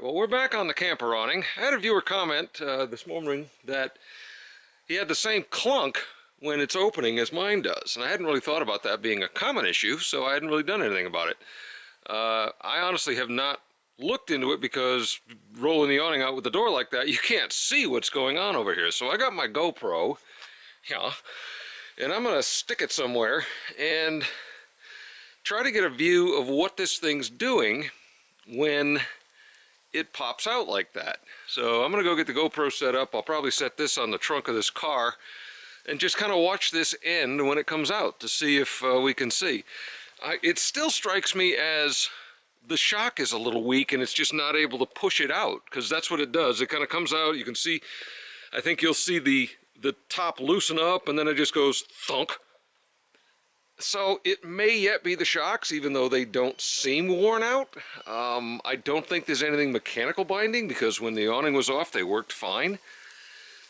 well, we're back on the camper awning. I had a viewer comment this morning that he had the same clunk when it's opening as mine does, and I hadn't really thought about that being a common issue, so I hadn't really done anything about it. I honestly have not looked into it because rolling the awning out with the door like that, you can't see what's going on over here. So I got my GoPro, and I'm gonna stick it somewhere and try to get a view of what this thing's doing when it pops out like that. So I'm gonna go get the GoPro set up. I'll probably set this on the trunk of this car and just kind of watch this end when it comes out to see if we can see. It still strikes me as the shock is a little weak and it's just not able to push it out, because that's what it does. It kind of comes out, you can see, I think you'll see the top loosen up and then it just goes thunk. So it may yet be the shocks, even though they don't seem worn out. I don't think there's anything mechanical binding, because when the awning was off they worked fine.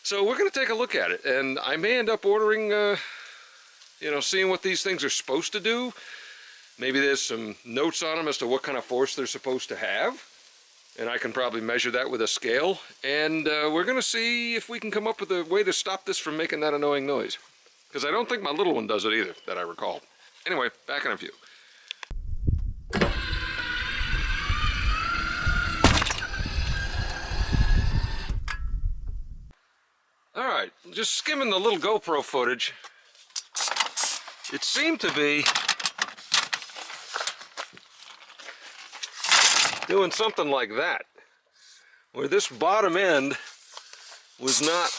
So we're going to take a look at it, and I may end up ordering, seeing what these things are supposed to do. Maybe there's some notes on them as to what kind of force they're supposed to have, and I can probably measure that with a scale. And we're going to see if we can come up with a way to stop this from making that annoying noise, because I don't think my little one does it either, that I recall. Anyway, back in a few. Alright, just skimming the little GoPro footage. It seemed to be doing something like that, where this bottom end was not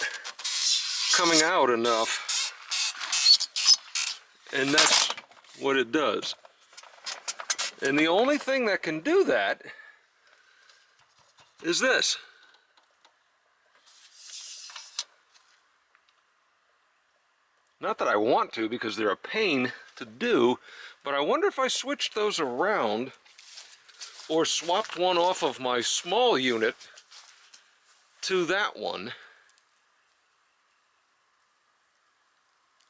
coming out enough, and that's what it does. And the only thing that can do that is this. Not that I want to, because they're a pain to do, but I wonder if I switched those around or swapped one off of my small unit to that one,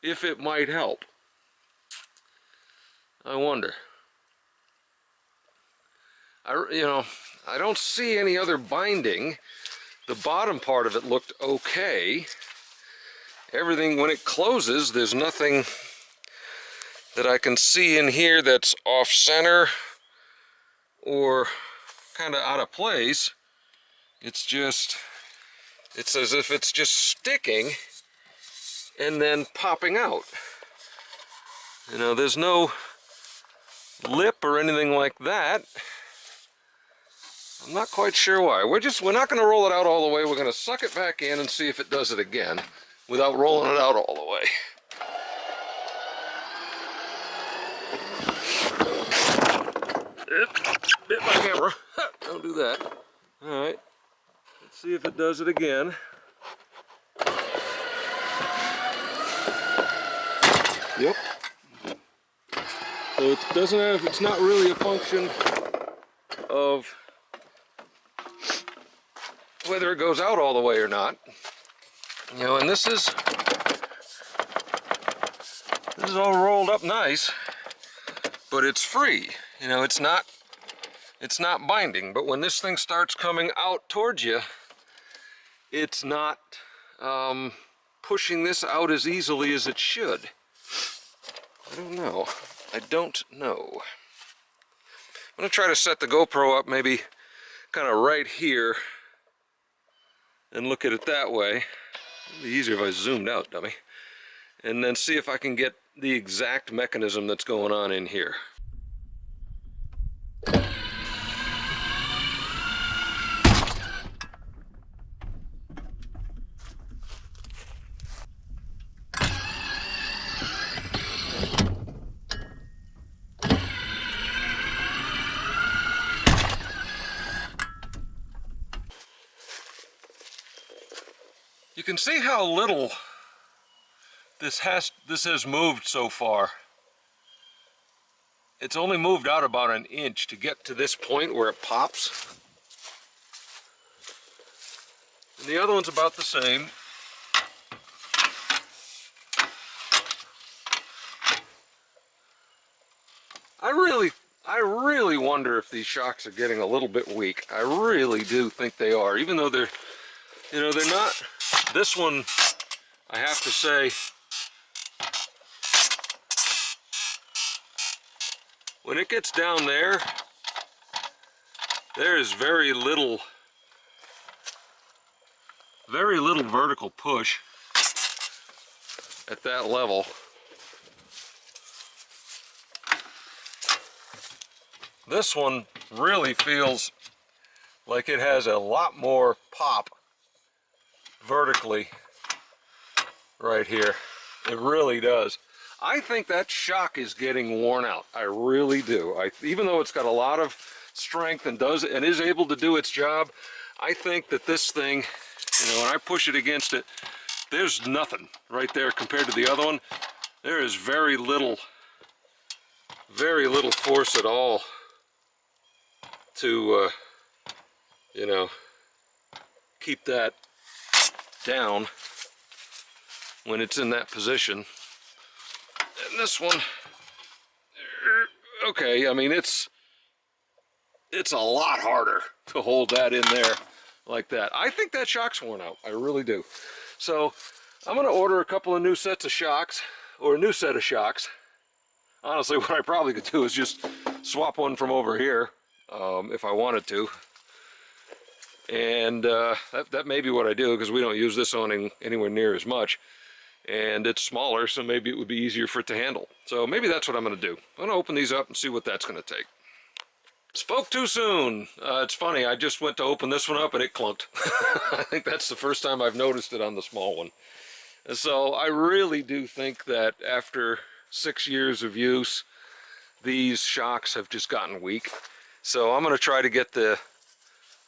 if it might help. I wonder. I don't see any other binding. The bottom part of it looked okay. Everything, when it closes, there's nothing that I can see in here that's off center or kind of out of place. It's as if it's just sticking and then popping out. There's no lip or anything like that. I'm not quite sure why. We're not going to roll it out all the way. We're going to suck it back in and see if it does it again without rolling it out all the way. Bit my camera. Don't do that. Alright. Let's see if it does it again. Yep. So it's not really a function of whether it goes out all the way or not. And this is all rolled up nice, but it's free. It's not binding, but when this thing starts coming out towards you, it's not pushing this out as easily as it should. I don't know. I'm going to try to set the GoPro up maybe kind of right here and look at it that way. It'd be easier if I zoomed out, dummy. And then see if I can get the exact mechanism that's going on in here. You can see how little this has moved so far. It's only moved out about an inch to get to this point where it pops. And the other one's about the same. I really wonder if these shocks are getting a little bit weak. I really do think they are, even though they're, you know, they're not. This one, I have to say, when it gets down there, there is very little vertical push at that level. This one really feels like it has a lot more pop vertically right here. It really does. I think that shock is getting worn out. I really do. Even though it's got a lot of strength and is able to do its job, I think that this thing, you know, when I push it against it, there's nothing right there compared to the other one. There is very little force at all to, you know, keep that down when it's in that position. And this one, okay, I mean, it's a lot harder to hold that in there like that. I think that shock's worn out. I really do. So I'm going to order a couple of new sets of shocks, or a new set of shocks. Honestly, what I probably could do is just swap one from over here if I wanted to. And that may be what I do, because we don't use this awning anywhere near as much. And it's smaller, so maybe it would be easier for it to handle. So maybe that's what I'm going to do. I'm going to open these up and see what that's going to take. Spoke too soon. It's funny, I just went to open this one up and it clunked. I think that's the first time I've noticed it on the small one. And so I really do think that after 6 years of use, these shocks have just gotten weak. So I'm going to try to get the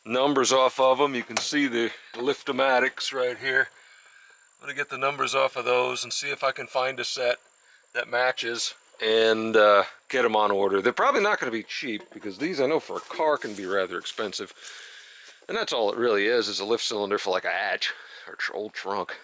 numbers off of them. You can see the Liftomatics right here. I'm going to get the numbers off of those and see if I can find a set that matches and get them on order. They're probably not going to be cheap, because these, I know for a car, can be rather expensive. And that's all it really is a lift cylinder for like a hatch or old trunk.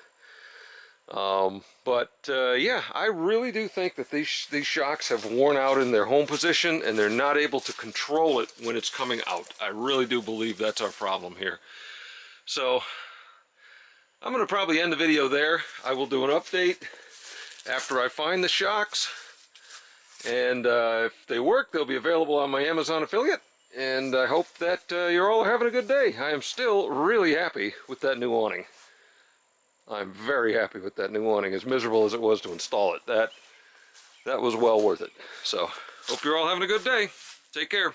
Yeah, I really do think that these shocks have worn out in their home position, and they're not able to control it when it's coming out. I really do believe that's our problem here. So I'm going to probably end the video there. I will do an update after I find the shocks. And if they work, they'll be available on my Amazon affiliate. And I hope that you're all having a good day. I am still really happy with that new awning. I'm very happy with that new awning. As miserable as it was to install it, that was well worth it. So, hope you're all having a good day. Take care.